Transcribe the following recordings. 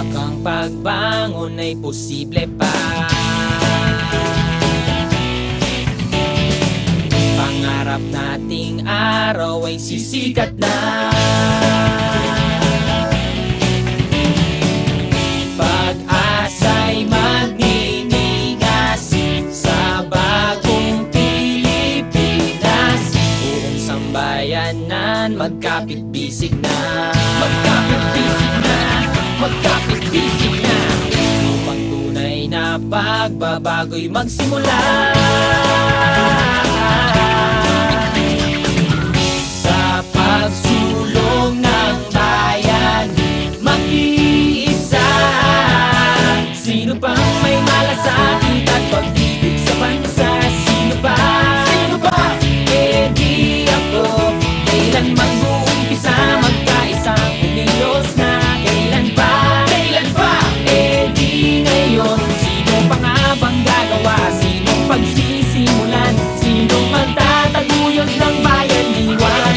Bakang pagbangon ay posible pa. Pangarap nating araw ay sisikat na. Pag-asa'y magniningas sa bagong Pilipinas. Buong sambayanan magkapit-bisig na. Magkapit-bisig na, magkapit-bisig na. Upang tunay na pagbabago'y magsimula. Sa pagsulong ng bayan, mag-iisa. Sino pang may malasakit at pag-ibig sa bansa? Sino ba? Sino ba? Eh di ako. Kailan mag-uumpisa magkaisang kumilos na? Kailan pa? Kailan pa? Eh di ngayon. Sino pa nga bang gagawa? Sinong pagsisimulan? Sinong magtataguyod ng bayan liwan?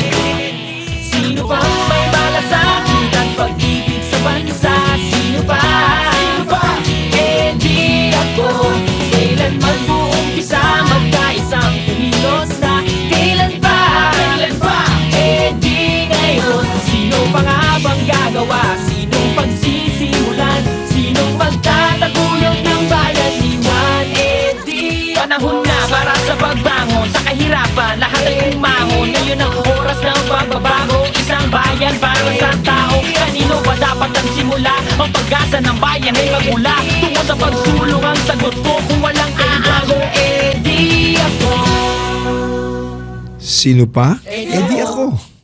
Sino pang may malasakit at pag-ibig sa bansa? Sino ba? Sino ba? Eh di ako. Kailan mag-uumpisa magkaisang kumilos na? Kailan pa? Kailan pa? Eh di ngayon. Sino pa nga bang gagawa? Sinong pagsisimulan? Sinong magtataguyod ng bayan liwan? Eh di panahon na para sa pagbangon sa kahirapan. Lahat ay umangon. Ngayon ang oras ng pagbabago. Isang bayan para sa tao. Kanino ba dapat ang simula? Ang pag-asa ng bayan ay magmula. Tungo sa pagsulong ang sagot ko. Kung walang aago, eh di ako. Sino pa? Eh di ako.